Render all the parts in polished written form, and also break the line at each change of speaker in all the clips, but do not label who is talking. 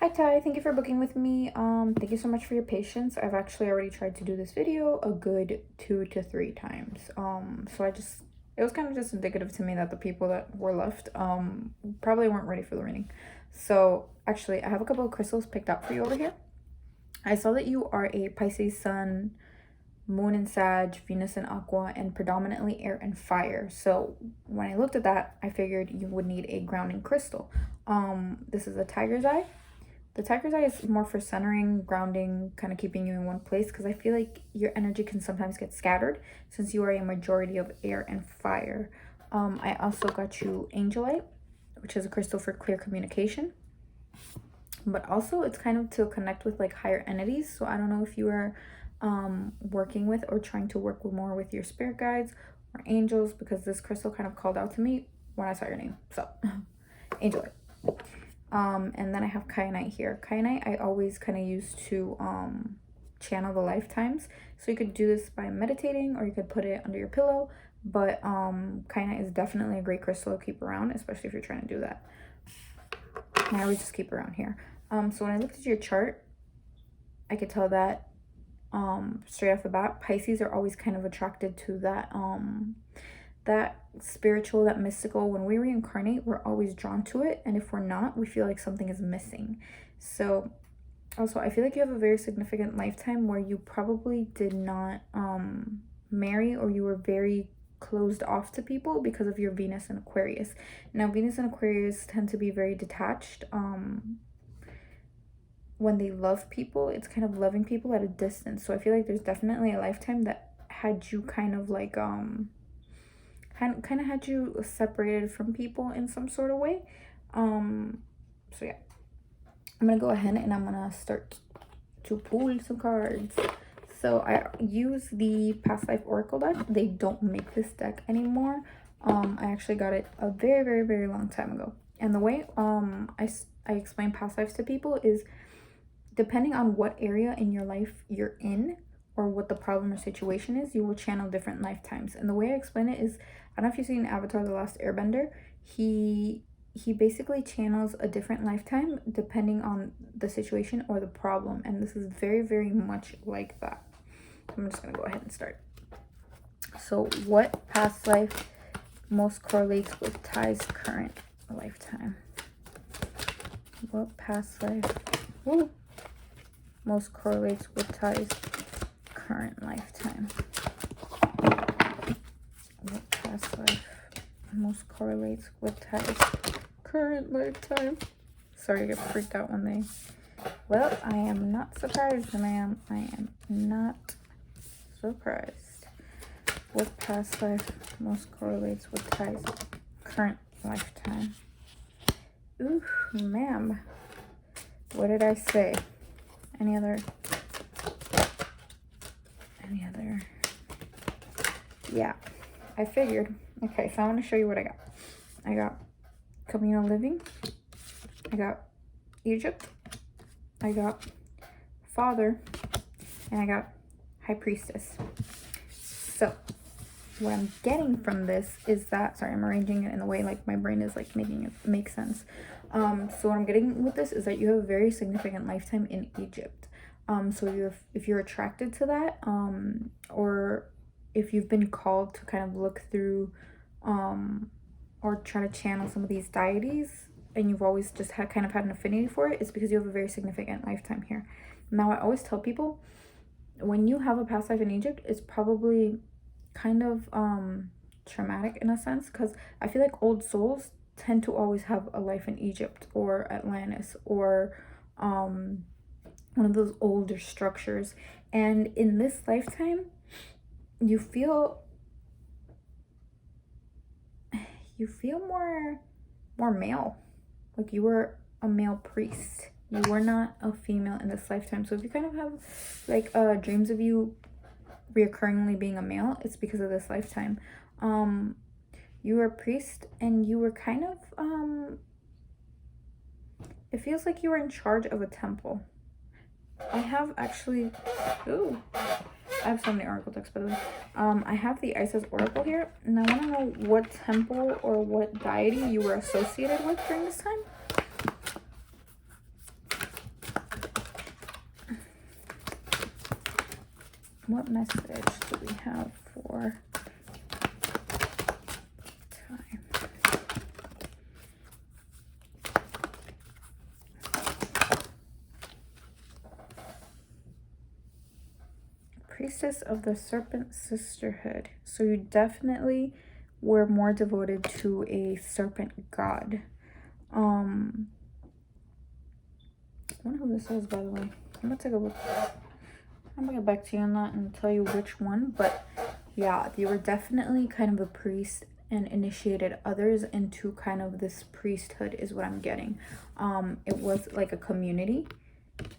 Hi Ty, thank you for booking with me. Thank you so much for your patience. I've actually already tried to do this video a good 2 to 3 times. It was kind of just indicative to me that the people that were left probably weren't ready for the reading. So actually I have a couple of crystals picked out for you over here. I saw that you are a Pisces Sun, Moon in Sag, Venus in Aqua, and predominantly air and fire. So when I looked at that, I figured you would need a grounding crystal. This is a tiger's eye. The tiger's eye is more for centering, grounding, kind of keeping you in one place, because I feel like your energy can sometimes get scattered since you are a majority of air and fire. I also got you angelite, which is a crystal for clear communication, but also it's kind of to connect with like higher entities. So I don't know if you are working with or trying to work with more with your spirit guides or angels, because this crystal kind of called out to me when I saw your name. So angelite. And then I have kyanite here. Kyanite I always kind of use to channel the lifetimes. So you could do this by meditating, or you could put it under your pillow. But kyanite is definitely a great crystal to keep around, especially if you're trying to do that. I always just keep around here. So when I looked at your chart, I could tell that straight off the bat, Pisces are always kind of attracted to that spiritual, that mystical. When we reincarnate, we're always drawn to it, and if we're not, we feel like something is missing. So also I feel like you have a very significant lifetime where you probably did not marry, or you were very closed off to people because of your Venus and Aquarius. Now Venus and Aquarius tend to be very detached. When they love people, it's kind of loving people at a distance. So I feel like there's definitely a lifetime that had you kind of like kind of had you separated from people in some sort of way. So yeah, I'm gonna go ahead and I'm gonna start to pull some cards. So I use the past life oracle deck. They don't make this deck anymore. I actually got it a very long time ago, and the way I explain past lives to people is depending on what area in your life you're in, or what the problem or situation is, you will channel different lifetimes. And the way I explain it is, I don't know if you've seen Avatar: The Last Airbender. He basically channels a different lifetime depending on the situation or the problem, and this is very much like that. I'm just gonna go ahead and start. So what past life most correlates with Tai's current lifetime? What past life most correlates with Tai's current lifetime? What past life most correlates with Tai's current lifetime? Sorry, I get freaked out when they... Well, I am not surprised, ma'am. I am not surprised. What past life most correlates with Tai's current lifetime? Ooh, ma'am. What did I say? Any other? Yeah, I figured. Okay, so I want to show you what I got. I got communal living. I got Egypt. I got father. And I got high priestess. So what I'm getting from this is that, sorry, I'm arranging it in a way like my brain is like making it make sense. So what I'm getting with this is that you have a very significant lifetime in Egypt. So if you're attracted to that, or if you've been called to kind of look through or try to channel some of these deities, and you've always just kind of had an affinity for it, it's because you have a very significant lifetime here. Now I always tell people, when you have a past life in Egypt, it's probably kind of traumatic in a sense, because I feel like old souls tend to always have a life in Egypt or Atlantis or one of those older structures. And in this lifetime, you feel more male, like you were a male priest. You were not a female in this lifetime. So if you kind of have like dreams of you reoccurringly being a male, it's because of this lifetime. You were a priest, and you were kind of it feels like you were in charge of a temple. I have actually, ooh, I have so many oracle decks, by the way. I have the Isis oracle here, and I want to know what temple or what deity you were associated with during this time. what message do we have for time? Priestess of the Serpent Sisterhood. So you definitely were more devoted to a serpent god. I wonder who this is, by the way. I'm gonna take a look. I'm gonna get back to you on that and tell you which one. But yeah, you were definitely kind of a priest and initiated others into kind of this priesthood is what I'm getting. It was like a community.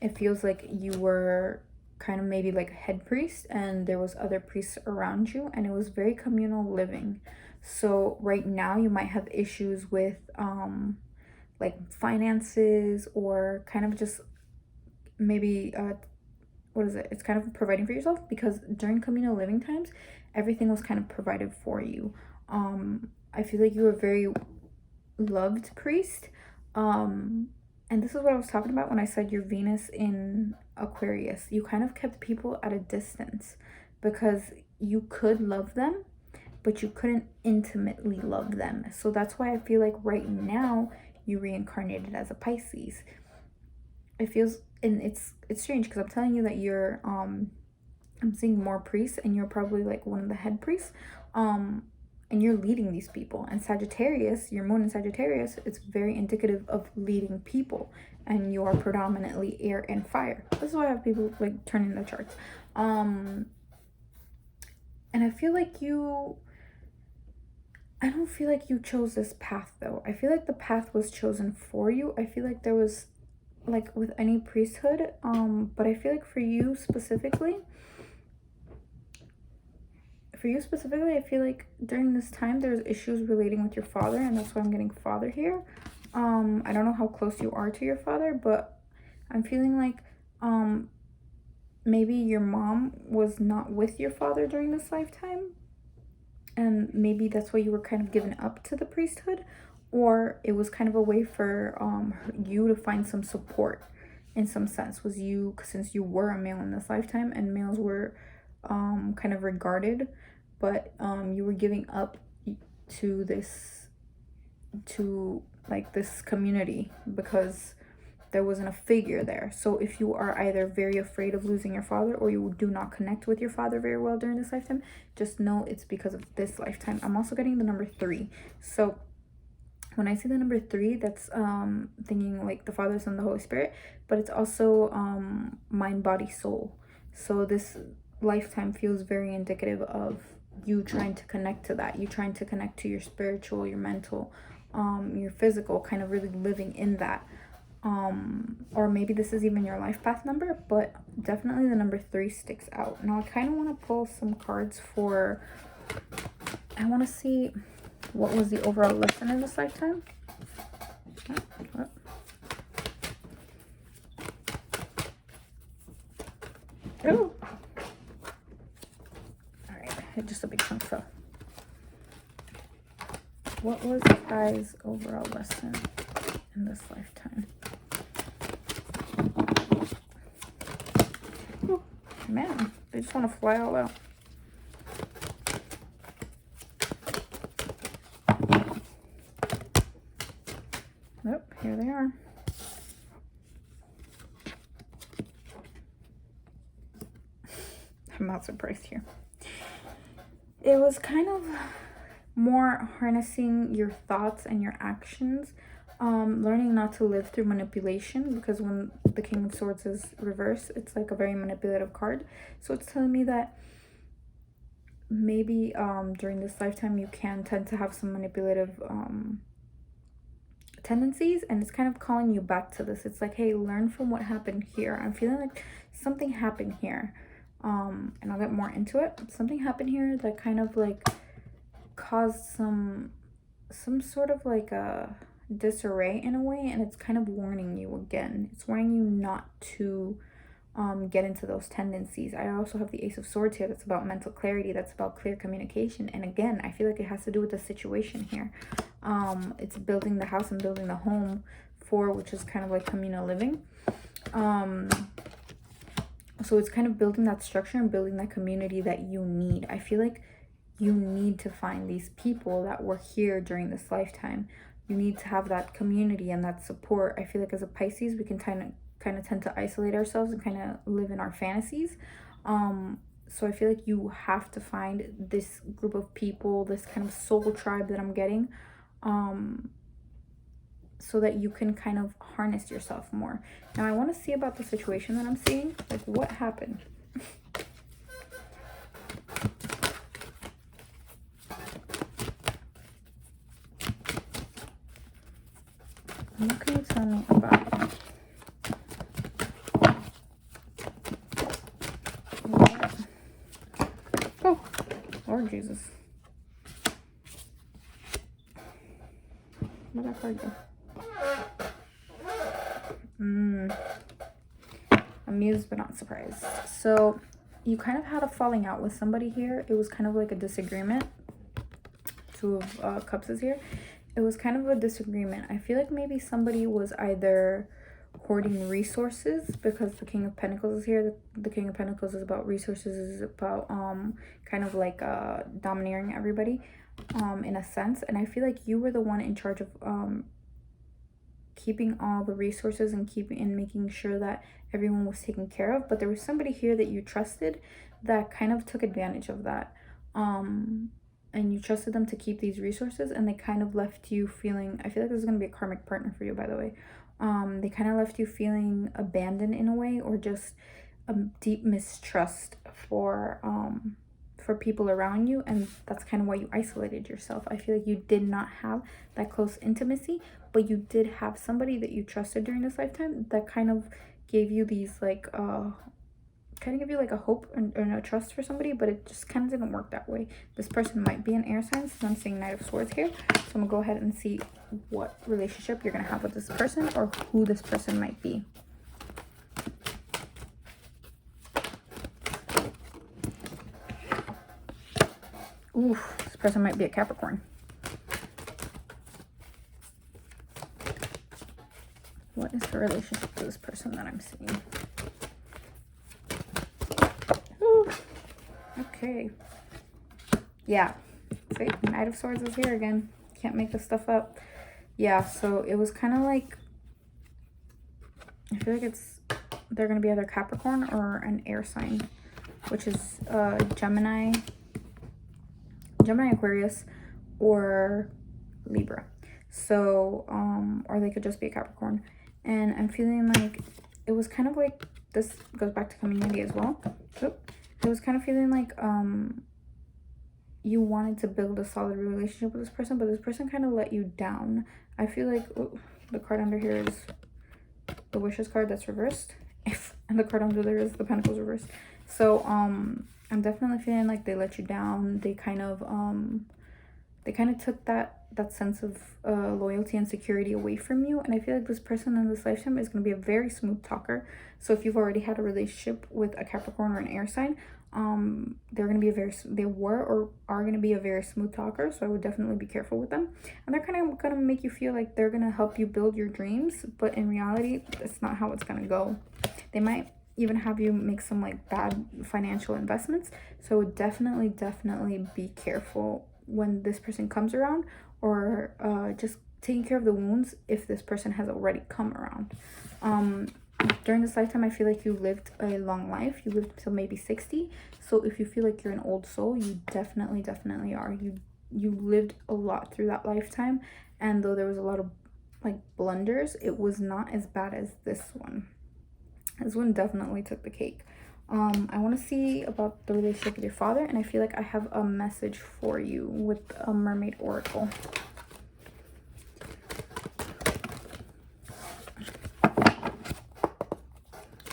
It feels like you were kind of maybe like a head priest and there was other priests around you, and it was very communal living. So right now you might have issues with like finances, or kind of just maybe what is it, it's kind of providing for yourself, because during communal living times everything was kind of provided for you. I feel like you were a very loved priest. And this is what I was talking about when I said your Venus in Aquarius. You kind of kept people at a distance because you could love them, but you couldn't intimately love them. So that's why I feel like right now you reincarnated as a Pisces. It feels, and it's strange because I'm telling you that you're, I'm seeing more priests, and you're probably like one of the head priests. And you're leading these people. And Sagittarius, your moon in Sagittarius, it's very indicative of leading people. And you are predominantly air and fire. This is why I have people like turning their charts. And I feel like I don't feel like you chose this path though. I feel like the path was chosen for you. I feel like there was, like with any priesthood, but I feel like for you specifically, I feel like during this time there's issues relating with your father, and that's why I'm getting father here. I don't know how close you are to your father, but I'm feeling like maybe your mom was not with your father during this lifetime, and maybe that's why you were kind of given up to the priesthood, or it was kind of a way for you to find some support in some sense. Was you, since you were a male in this lifetime and males were kind of regarded, but you were giving up to this, to like this community, because there wasn't a figure there. So if you are either very afraid of losing your father, or you do not connect with your father very well during this lifetime, just know it's because of this lifetime. I'm also getting the number 3. So when I see the number 3, that's thinking like the Father, Son, the Holy Spirit, but it's also mind, body, soul. So this lifetime feels very indicative of you trying to connect to that. You trying to connect to your spiritual, your mental, your physical, kind of really living in that. Or maybe this is even your life path number, but definitely the number 3 sticks out. Now I kind of want to pull some cards for, I want to see what was the overall lesson in this lifetime. Oh, all right, just a big chunk fell. What was the guy's overall lesson in this lifetime? Oh, man, they just want to fly all out. Nope, here they are. I'm not surprised here. It was kind of more harnessing your thoughts and your actions, learning not to live through manipulation, because when the King of Swords is reversed, it's like a very manipulative card. So it's telling me that maybe during this lifetime you can tend to have some manipulative tendencies, and it's kind of calling you back to this. It's like, hey, learn from what happened here. I'm feeling like something happened here, and I'll get more into it. Something happened here that kind of like caused some sort of like a disarray in a way, and it's kind of warning you again. It's warning you not to get into those tendencies. I also have the Ace of Swords here. That's about mental clarity. That's about clear communication. And again, I feel like it has to do with the situation here. It's building the house and building the home for, which is kind of like communal living. So it's kind of building that structure and building that community that you need. I feel like you need to find these people that were here during this lifetime. You need to have that community and that support. I feel like as a Pisces, we can kind of tend to isolate ourselves and kind of live in our fantasies. So I feel like you have to find this group of people, this kind of soul tribe that I'm getting, so that you can kind of harness yourself more. Now I want to see about the situation that I'm seeing, like what happened. What can you tell me about Oh, Lord Jesus. Where'd that card go? Amused but not surprised. So you kind of had a falling out with somebody here. It was kind of like a disagreement. Two of Cups is here. It was kind of a disagreement. I feel like maybe somebody was either hoarding resources, because the King of Pentacles is here. The King of Pentacles is about resources, is about kind of like domineering everybody in a sense. And I feel like you were the one in charge of keeping all the resources and making sure that everyone was taken care of. But there was somebody here that you trusted that kind of took advantage of that. And you trusted them to keep these resources, and they kind of left you feeling, I feel like this is going to be a karmic partner for you, by the way. They kind of left you feeling abandoned in a way, or just a deep mistrust for people around you, and that's kind of why you isolated yourself. I feel like you did not have that close intimacy, but you did have somebody that you trusted during this lifetime that kind of gave you these like kind of give you like a hope and a trust for somebody, but it just kind of didn't work that way. This person might be an air sign, so I'm seeing Knight of Swords here. So I'm gonna go ahead and see what relationship you're gonna have with this person, or who this person might be. Oof, this person might be a Capricorn. What is the relationship to this person that I'm seeing? Okay. Yeah. See, Knight of Swords is here again. Can't make this stuff up. Yeah, so it was kind of like, I feel like they're going to be either Capricorn or an air sign, which is Gemini, Aquarius, or Libra. So, or they could just be a Capricorn. And I'm feeling like it was kind of like, this goes back to community as well. It was kind of feeling like you wanted to build a solid relationship with this person, but this person kind of let you down. I feel like the card under here is the Wishes card that's reversed, and the card under there is the Pentacles reversed. So I'm definitely feeling like they let you down. They kind of took that sense of loyalty and security away from you. And I feel like this person in this lifetime is going to be a very smooth talker. So if you've already had a relationship with a Capricorn or an air sign, they're going to be they were or are going to be a very smooth talker. So I would definitely be careful with them. And they're kind of going to make you feel like they're going to help you build your dreams, but in reality, that's not how it's going to go. They might even have you make some like bad financial investments. So I would definitely be careful when this person comes around, or just taking care of the wounds if this person has already come around. During this lifetime, I feel like you lived a long life. You lived till maybe 60. So if you feel like you're an old soul, you definitely are. You lived a lot through that lifetime, and though there was a lot of like blunders, it was not as bad as this one. This one definitely took the cake. I want to see about the relationship with your father, and I feel like I have a message for you with a Mermaid Oracle.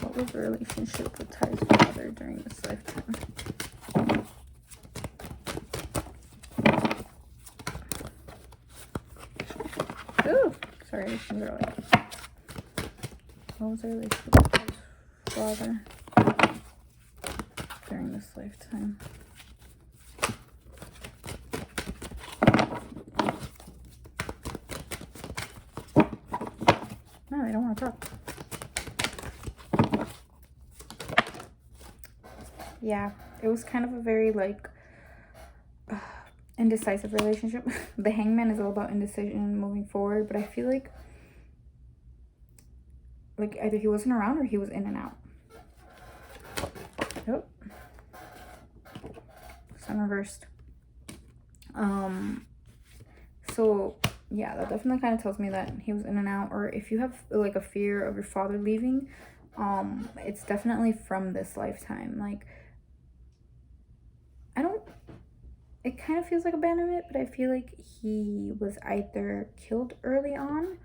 What was the relationship with Tai's father during this lifetime? Ooh, sorry, these things are like... What was the relationship with Tai's father during this lifetime? No, they don't want to talk. yeah, it was kind of a very like indecisive relationship. The Hangman is all about indecision moving forward, but I feel like either he wasn't around or he was in and out. Oh, sun reversed. So yeah, that definitely kind of tells me that he was in and out. Or if you have like a fear of your father leaving, it's definitely from this lifetime. Like, I don't, it kind of feels like abandonment, but I feel like he was either killed early on,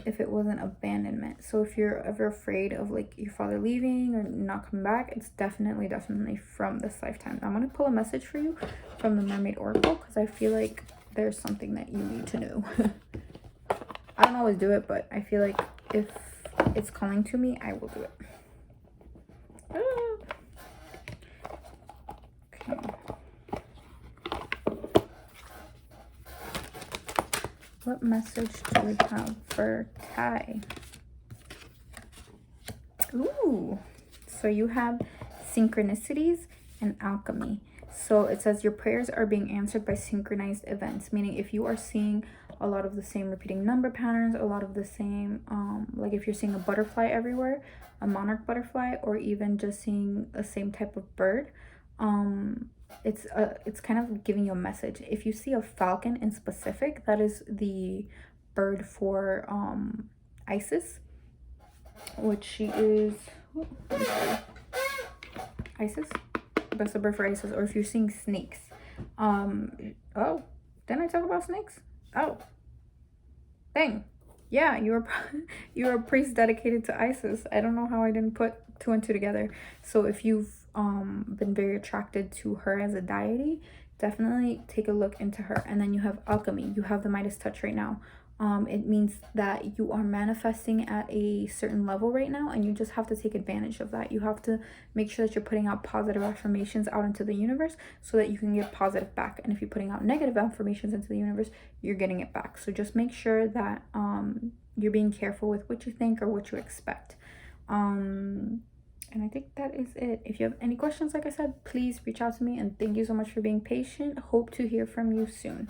if it wasn't abandonment. So if you're ever afraid of like your father leaving or not coming back, it's definitely from this lifetime. I'm gonna pull a message for you from the Mermaid Oracle because I feel like there's something that you need to know. I don't always do it, but I feel like if it's calling to me, I will do it. Okay. What message do we have for Taia? Ooh, so you have synchronicities and alchemy. So it says your prayers are being answered by synchronized events, meaning if you are seeing a lot of the same repeating number patterns, a lot of the same, like if you're seeing a butterfly everywhere, a monarch butterfly, or even just seeing the same type of bird, it's kind of giving you a message. If you see a falcon in specific, that is the bird for Isis, which she is Isis. That's the bird for Isis. Or if you're seeing snakes, oh, didn't I talk about snakes? Oh, dang, yeah, you're a priest dedicated to Isis. I don't know how I didn't put two and two together. So if you've been very attracted to her as a deity, definitely take a look into her. And then you have alchemy. You have the Midas touch right now. It means that you are manifesting at a certain level right now, and you just have to take advantage of that. You have to make sure that you're putting out positive affirmations out into the universe so that you can get positive back. And if you're putting out negative affirmations into the universe, you're getting it back. So just make sure that you're being careful with what you think or what you expect. And I think that is it. If you have any questions, like I said, please reach out to me, and thank you so much for being patient. Hope to hear from you soon.